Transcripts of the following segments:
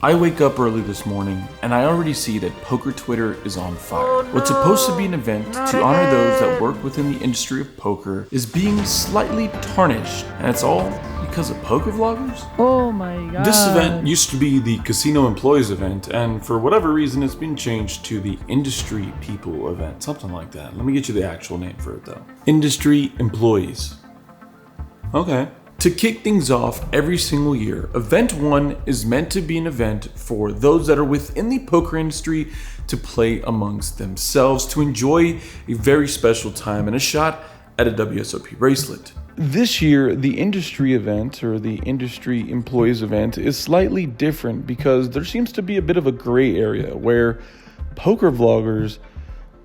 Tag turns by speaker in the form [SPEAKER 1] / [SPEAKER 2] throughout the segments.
[SPEAKER 1] I wake up early this morning and I already see that poker Twitter is on fire. What's supposed to be an event to honor those that work within the industry of poker is being slightly tarnished, and it's all because of poker vloggers?
[SPEAKER 2] Oh my god.
[SPEAKER 1] This event used to be the casino employees event, and for whatever reason it's been changed to the industry people event, something like that. Let me get you the actual name for it though. Industry employees. Okay. To kick things off every single year, Event 1 is meant to be an event for those that are within the poker industry to play amongst themselves, to enjoy a very special time and a shot at a WSOP bracelet. This year, the industry event, or the industry employees event, is slightly different because there seems to be a bit of a gray area where poker vloggers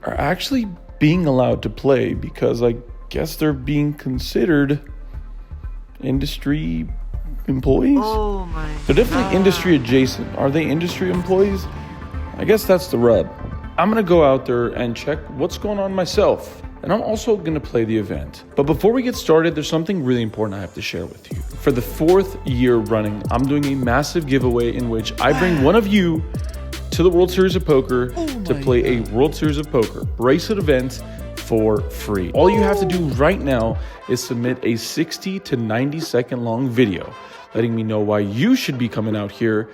[SPEAKER 1] are actually being allowed to play because I guess they're being considered industry employees?
[SPEAKER 2] Oh my god.
[SPEAKER 1] They're definitely industry adjacent. Are they industry employees? I guess that's the rub. I'm gonna go out there and check what's going on myself. And I'm also gonna play the event. But before we get started, there's something really important I have to share with you. For the 4th year running, I'm doing a massive giveaway in which I bring one of you to the World Series of Poker to play a World Series of Poker bracelet event for free. All you have to do right now is submit a 60 to 90 second long video letting me know why you should be coming out here.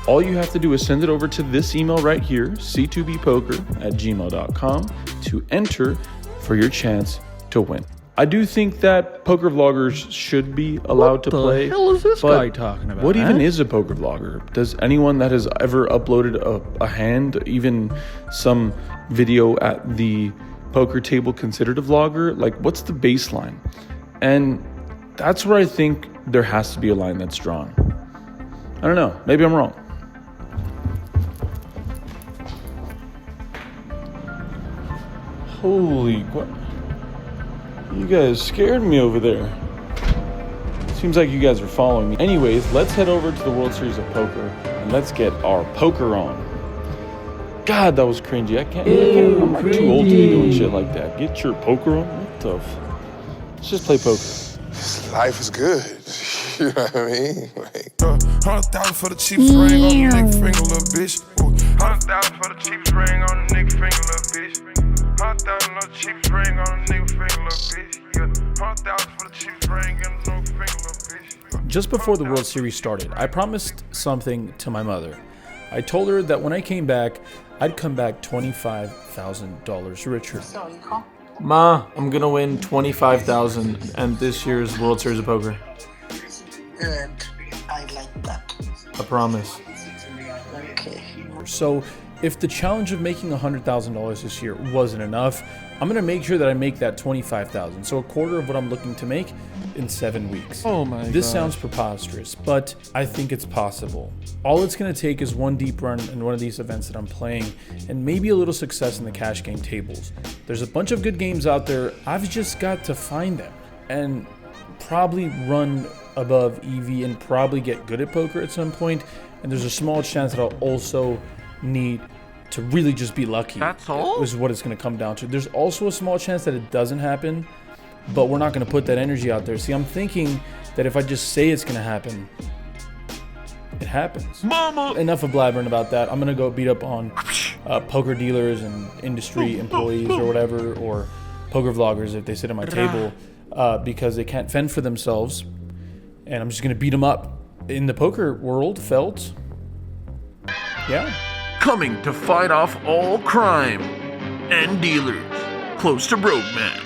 [SPEAKER 1] All you have to do is send it over to this email right here, c2bpoker@gmail.com, to enter for your chance to win. I do think that poker vloggers should be allowed to play.
[SPEAKER 2] What the hell is this guy talking about?
[SPEAKER 1] What even is a poker vlogger? Does anyone that has ever uploaded a hand, even some video at the poker table, considered a vlogger? Like, what's the baseline? And that's where I think there has to be a line that's drawn. I don't know, maybe I'm wrong. Holy, what? You guys scared me over there. Seems like you guys are following me. Anyways, let's head over to the World Series of Poker and let's get our poker on. God, that was cringy. I'm too old to be doing shit like that. Get your poker on? What the Let's just play poker.
[SPEAKER 3] Life is good. You know what I mean? Like,
[SPEAKER 4] 100,000 for the cheapest ring on the nigga finger, little bitch. 100,000 for the cheapest ring on the nigga finger, little bitch. 100,000 for the cheapest ring on the nigga finger, little bitch. Yeah, 100,000 for the cheapest ring on the nigga finger, little bitch.
[SPEAKER 1] Just before the World Series started, I promised something to my mother. I told her that when I came back, I'd come back $25,000 richer. Ma, I'm gonna win $25,000 and this year's World Series of Poker.
[SPEAKER 5] Good. I like that.
[SPEAKER 1] I promise.
[SPEAKER 5] Okay.
[SPEAKER 1] So, if the challenge of making $100,000 this year wasn't enough, I'm gonna make sure that I make that $25,000. So a quarter of what I'm looking to make in 7 weeks.
[SPEAKER 2] Oh my god.
[SPEAKER 1] This sounds preposterous, but I think it's possible. All it's gonna take is one deep run in one of these events that I'm playing, and maybe a little success in the cash game tables. There's a bunch of good games out there. I've just got to find them and probably run above EV and probably get good at poker at some point. And there's a small chance that I'll also need to really just be lucky.
[SPEAKER 2] That's all?
[SPEAKER 1] Is what it's going to come down to. There's also a small chance that it doesn't happen, but we're not going to put that energy out there. See, I'm thinking that if I just say it's going to happen, it happens.
[SPEAKER 2] Mama!
[SPEAKER 1] Enough of blabbering about that. I'm going to go beat up on poker dealers and industry employees or whatever, or poker vloggers if they sit at my table because they can't fend for themselves. And I'm just going to beat them up. In the poker world, felt, yeah.
[SPEAKER 6] Coming to fight off all crime and dealers close to broke man.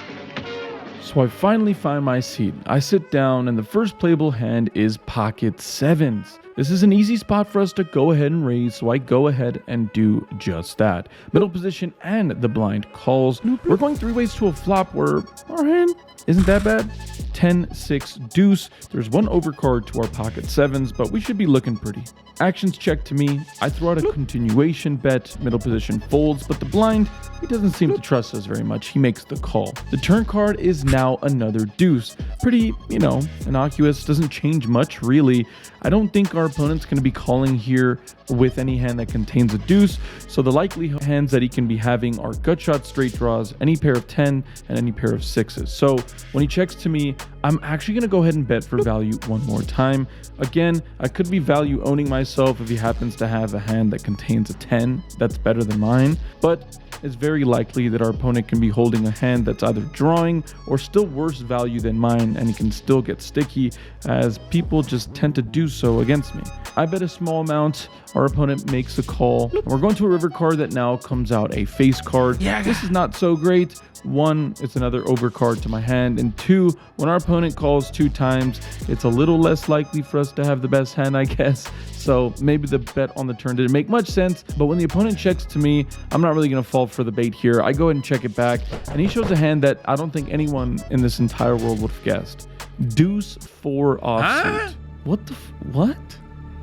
[SPEAKER 1] So I finally find my seat. I sit down and the first playable hand is pocket sevens. This is an easy spot for us to go ahead and raise, so I go ahead and do just that. Middle position and the blind calls. We're going 3 ways to a flop where our hand isn't that bad. 10-6 deuce. There's one overcard to our pocket sevens, but we should be looking pretty. Actions check to me. I throw out a continuation bet. Middle position folds, but the blind, he doesn't seem to trust us very much. He makes the call. The turn card is now another deuce. Pretty, innocuous. Doesn't change much, really. I don't think our opponent's going to be calling here with any hand that contains a deuce, so the likely hands that he can be having are gut shot straight draws, any pair of 10, and any pair of 6s. So when he checks to me, I'm actually going to go ahead and bet for value one more time. Again, I could be value owning myself if he happens to have a hand that contains a 10 that's better than mine, but it's very likely that our opponent can be holding a hand that's either drawing or still worse value than mine, and he can still get sticky, as people just tend to do so against me. I bet a small amount. Our opponent makes a call. We're going to a river card that now comes out a face card. This is not so great. One, it's another overcard to my hand, and two, when our opponent calls 2 times, it's a little less likely for us to have the best hand, I guess. So maybe the bet on the turn didn't make much sense, but when the opponent checks to me, I'm not really going to fall for the bait here. I go ahead and check it back, and he shows a hand that I don't think anyone in this entire world would have guessed. Deuce 4 offsuit. What the what?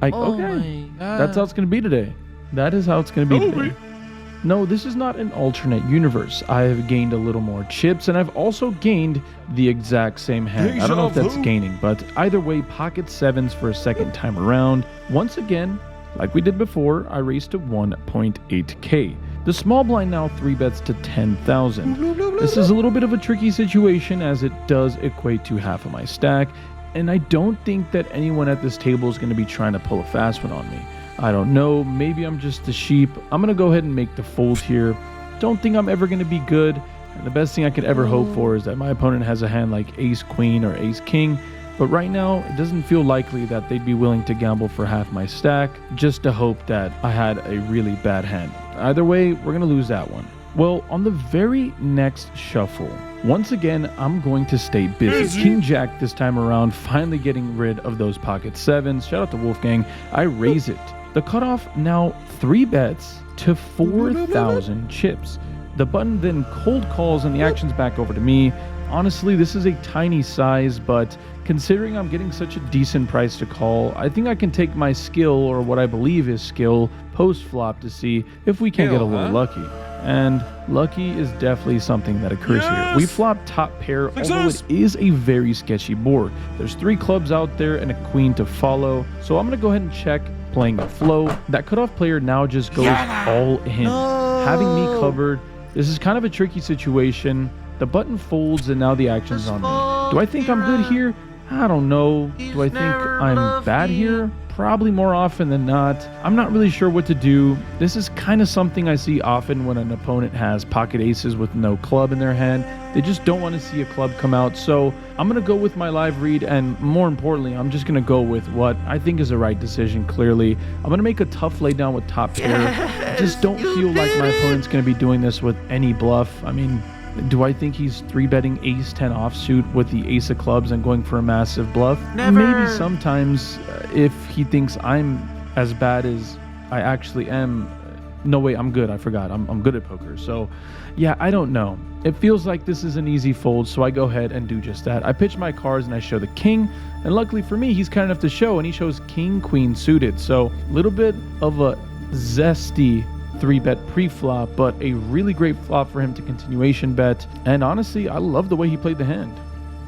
[SPEAKER 1] Okay, that's how it's going to be today. That is how it's going to be today. No, this is not an alternate universe. I have gained a little more chips, and I've also gained the exact same hand. I don't know if that's gaining, but either way, pocket 7s for a second time around. Once again, like we did before, I raised to 1.8k. The small blind now 3 bets to 10,000. This is a little bit of a tricky situation, as it does equate to half of my stack, and I don't think that anyone at this table is going to be trying to pull a fast one on me. I don't know, maybe I'm just the sheep. I'm going to go ahead and make the fold here. Don't think I'm ever going to be good, and the best thing I could ever hope for is that my opponent has a hand like ace queen or ace king, but right now it doesn't feel likely that they'd be willing to gamble for half my stack just to hope that I had a really bad hand. Either way, we're going to lose that one. Well, on the very next shuffle, once again, I'm going to stay busy. King Jack this time around, finally getting rid of those pocket 7s. Shout out to Wolfgang. I raise it. The cutoff now 3 bets to 4,000 chips. The button then cold calls and the action's back over to me. Honestly, this is a tiny size, but considering I'm getting such a decent price to call, I think I can take my skill, or what I believe is skill, post-flop to see if we can get a little lucky. And lucky is definitely something that occurs here. We flop top pair, although it is a very sketchy board. There's 3 clubs out there and a queen to follow, so I'm going to go ahead and check, playing the flow. That cutoff player now just goes all in, having me covered. This is kind of a tricky situation. The button folds and now the action's on me. Do I think I'm good here? I don't know. Do I think I'm bad here? Probably more often than not. I'm not really sure what to do. This is kind of something I see often when an opponent has pocket aces with no club in their hand. They just don't want to see a club come out. So I'm going to go with my live read, and more importantly, I'm just going to go with what I think is the right decision, clearly. I'm going to make a tough laydown with top pair. I just don't feel like my opponent's going to be doing this with any bluff. I mean, do I think he's 3-betting ace-10 offsuit with the ace of clubs and going for a massive bluff? Maybe sometimes if he thinks I'm as bad as I actually am. No, wait, I'm good. I forgot. I'm good at poker. So, yeah, I don't know. It feels like this is an easy fold, so I go ahead and do just that. I pitch my cards and I show the king, and luckily for me, he's kind enough to show, and he shows king, queen suited. So, a little bit of a zesty 3-bet pre-flop, but a really great flop for him to continuation bet. And honestly, I love the way he played the hand.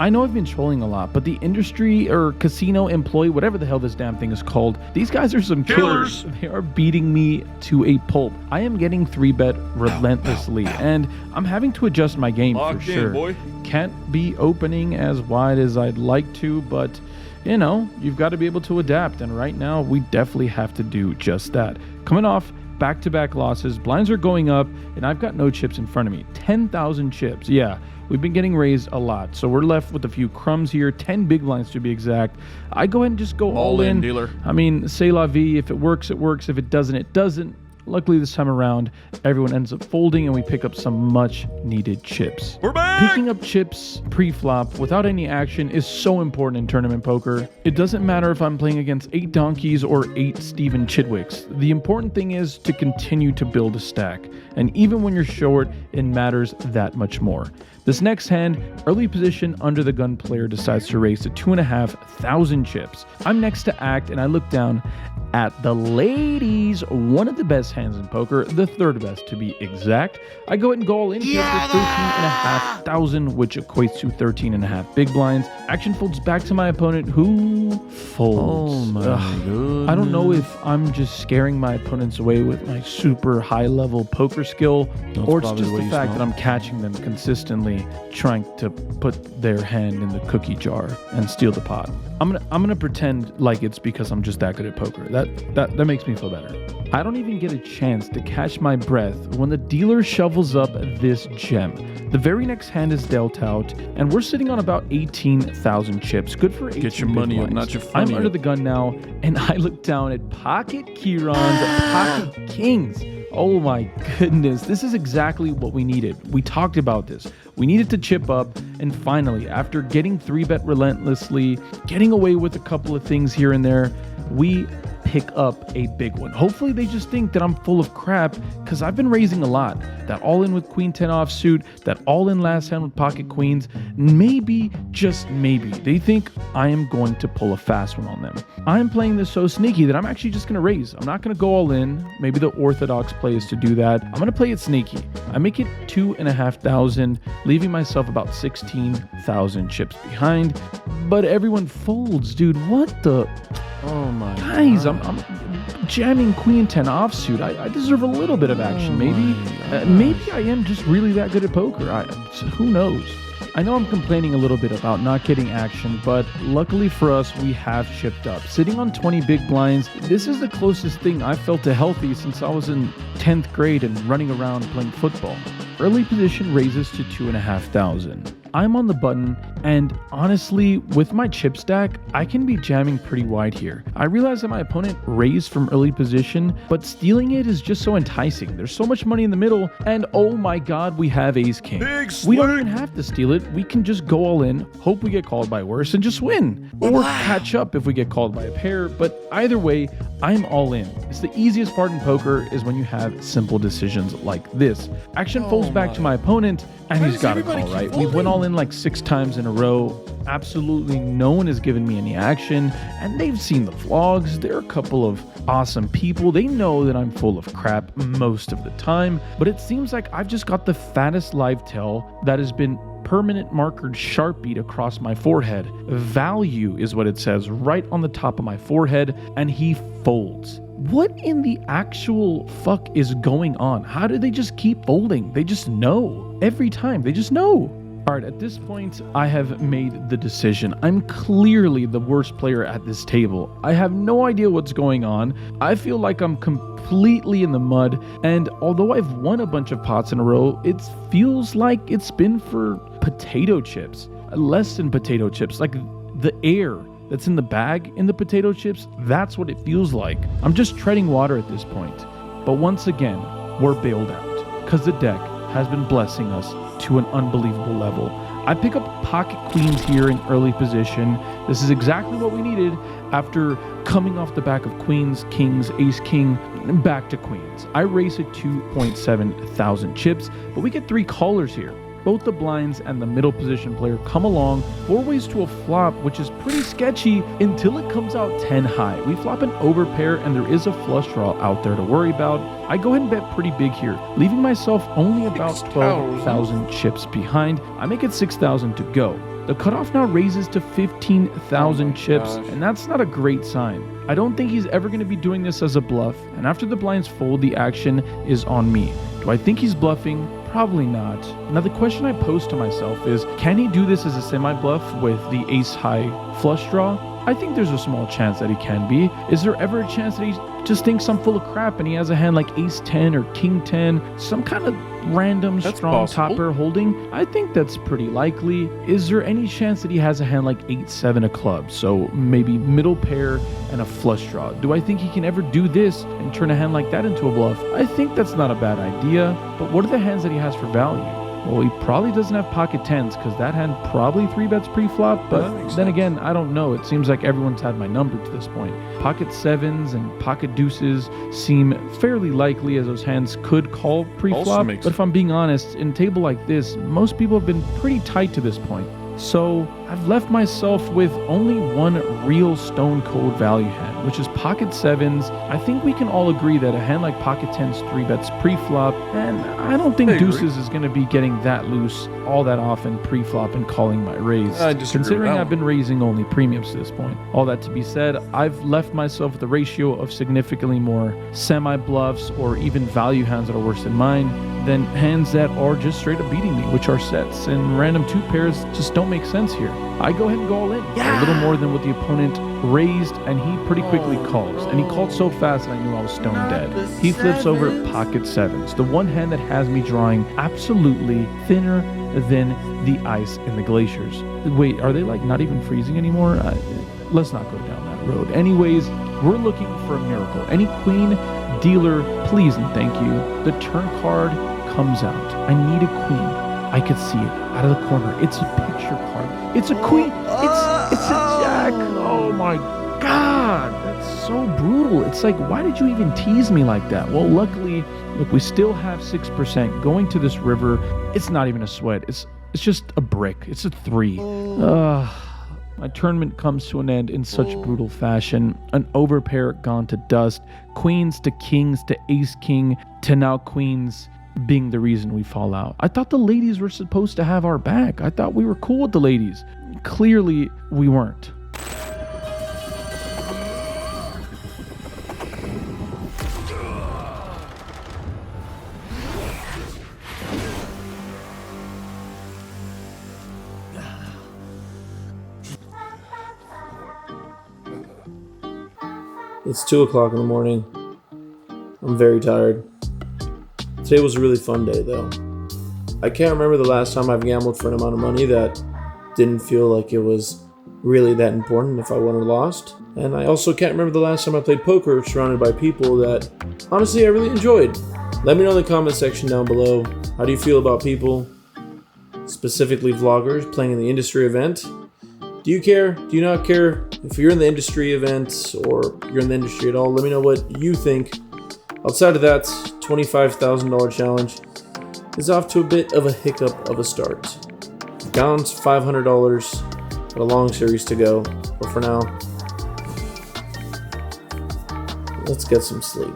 [SPEAKER 1] I know I've been trolling a lot, but the industry or casino employee, whatever the hell this damn thing is called, these guys are some killers. They are beating me to a pulp. I am getting 3-bet relentlessly, and I'm having to adjust my game for sure. Can't be opening as wide as I'd like to, but you know, you've got to be able to adapt, and right now we definitely have to do just that. Coming off back-to-back losses, blinds are going up, and I've got no chips in front of me. 10,000 chips. Yeah, we've been getting raised a lot, so we're left with a few crumbs here. 10 big blinds to be exact. I go ahead and just go all in. Dealer. I mean, c'est la vie. If it works, it works. If it doesn't, it doesn't. Luckily, this time around, everyone ends up folding, and we pick up some much-needed chips. We're back! Picking up chips pre-flop without any action is so important in tournament poker. It doesn't matter if I'm playing against 8 donkeys or 8 Stephen Chidwicks. The important thing is to continue to build a stack, and even when you're short, it matters that much more. This next hand, early position under the gun player decides to raise to 2,500 chips. I'm next to act, and I look down at the ladies, one of the best hands in poker, the 3rd best to be exact. I go ahead and go all in here for 13,500, which equates to 13.5 big blinds. Action folds back to my opponent, who folds. Oh my goodness. I don't know if I'm just scaring my opponents away with my super high level poker skill, or it's just the fact that I'm catching them consistently. definitely trying to put their hand in the cookie jar and steal the pot. I'm gonna pretend like it's because I'm just that good at poker. That makes me feel better. I don't even get a chance to catch my breath when the dealer shovels up this gem. The very next hand is dealt out, and we're sitting on about 18,000 chips. Good for 18
[SPEAKER 6] Get your
[SPEAKER 1] big
[SPEAKER 6] money up,
[SPEAKER 1] blinds.
[SPEAKER 6] not your
[SPEAKER 1] I'm
[SPEAKER 6] funny
[SPEAKER 1] under
[SPEAKER 6] up.
[SPEAKER 1] the gun now, and I look down at pocket Kieran's pocket kings. Oh my goodness, this is exactly what we needed. We talked about this. We needed to chip up, and finally, after getting 3-bet relentlessly, getting away with a couple of things here and there, we pick up a big one. Hopefully they just think that I'm full of crap, because I've been raising a lot. That all-in with queen 10 offsuit, that all-in last hand with pocket queens, maybe, just maybe, they think I am going to pull a fast one on them. I'm playing this so sneaky that I'm actually just going to raise. I'm not going to go all in. Maybe the orthodox play is to do that. I'm going to play it sneaky. I make it 2,500, leaving myself about 16,000 chips behind, but everyone folds, dude. What the...
[SPEAKER 6] Oh my
[SPEAKER 1] Guys,
[SPEAKER 6] God.
[SPEAKER 1] I'm jamming queen 10 offsuit. I deserve a little bit of action. Maybe I am just really that good at poker. Who knows? I know I'm complaining a little bit about not getting action, but luckily for us, we have chipped up. Sitting on 20 big blinds, this is the closest thing I've felt to healthy since I was in 10th grade and running around playing football. Early position raises to 2,500. I'm on the button, and honestly, with my chip stack, I can be jamming pretty wide here. I realize that my opponent raised from early position, but stealing it is just so enticing. There's so much money in the middle, and oh my god, we have ace-king. We don't even have to steal it. We can just go all in, hope we get called by worse, and just win. Or catch up if we get called by a pair, but either way, I'm all in. It's the easiest part in poker is when you have simple decisions like this. Action folds back to my opponent, and he's got it all right. We went all in like 6 times in a row. Absolutely no one has given me any action, and they've seen the vlogs. They're a couple of awesome people. They know that I'm full of crap most of the time, but it seems like I've just got the fattest live tail that has been permanent markered Sharpied across my forehead. Value is what it says right on the top of my forehead, and he folds. What in the actual fuck is going on? How do they just keep folding? They just know. Every time, they just know. Alright, at this point, I have made the decision. I'm clearly the worst player at this table. I have no idea what's going on. I feel like I'm completely in the mud, and although I've won a bunch of pots in a row, it feels like it's been for potato chips. Less than potato chips, like the air that's in the bag in the potato chips, that's what it feels like. I'm just treading water at this point. But once again, we're bailed out, because the deck has been blessing us to an unbelievable level. I pick up pocket queens here in early position. This is exactly what we needed after coming off the back of queens, kings, ace, king, and back to queens. I race at 2,700 chips, but we get 3 callers here. Both the blinds and the middle position player come along 4 ways to a flop, which is pretty sketchy until it comes out 10 high. We flop an overpair, and there is a flush draw out there to worry about. I go ahead and bet pretty big here, leaving myself only about 12,000 chips behind. I make it 6,000 to go. The cutoff now raises to 15,000 chips, and that's not a great sign. I don't think he's ever going to be doing this as a bluff, and after the blinds fold, the action is on me. Do I think he's bluffing? Probably not. Now the question I pose to myself is, can he do this as a semi-bluff with the ace-high flush draw? I think there's a small chance that he can be. Is there ever a chance that he just thinks I'm full of crap and he has a hand like ace 10 or king 10, some kind of random strong top pair holding? I think that's pretty likely. Is there any chance that he has a hand like 8-7 of clubs, so maybe middle pair and a flush draw? Do I think he can ever do this and turn a hand like that into a bluff? I think that's not a bad idea, but what are the hands that he has for value? Well, he probably doesn't have pocket 10s, because that hand probably 3-bets pre-flop, but then again, I don't know. It seems like everyone's had my number to this point. Pocket 7s and pocket deuces seem fairly likely, as those hands could call pre-flop, but if I'm being honest, in a table like this, most people have been pretty tight to this point. So I've left myself with only one real stone cold value hand, which is pocket 7s. I think we can all agree that a hand like pocket 10s 3-bets pre-flop, and I don't think deuces is going to be getting that loose all that often pre-flop and calling my raise, considering I've been raising only premiums to this point. All that to be said, I've left myself with a ratio of significantly more semi-bluffs or even value hands that are worse than mine. than hands that are just straight up beating me, which are sets, and random 2 pairs just don't make sense here. I go ahead and go all in. A little more than what the opponent raised, and he pretty quickly calls. And he called so fast I knew I was stone dead. He flips over pocket sevens, the one hand that has me drawing absolutely thinner than the ice in the glaciers. Wait, are they like not even freezing anymore? Let's not go down that road. Anyways, we're looking for a miracle. Any queen, dealer, please and thank you. The turn card comes out. I need a queen. I could see it out of the corner. It's a picture card. It's a queen. It's a jack. Oh my God. That's so brutal. It's like, why did you even tease me like that? Well, luckily, look, we still have 6% going to this river. It's not even a sweat. It's just a brick. It's a 3. My tournament comes to an end in such brutal fashion. An overpair gone to dust. Queens to kings to ace king to now queens being the reason we fall out. I thought the ladies were supposed to have our back. I thought we were cool with the ladies. Clearly, we weren't.
[SPEAKER 7] It's 2 o'clock in the morning. I'm very tired. Today was a really fun day though. I can't remember the last time I've gambled for an amount of money that didn't feel like it was really that important if I won or lost. And I also can't remember the last time I played poker surrounded by people that honestly I really enjoyed. Let me know in the comment section down below. How do you feel about people, specifically vloggers, playing in the industry event? Do you care? Do you not care? If you're in the industry events or you're in the industry at all, let me know what you think. Outside of that, $25,000 challenge is off to a bit of a hiccup of a start. Down $500, but a long series to go. But for now, let's get some sleep.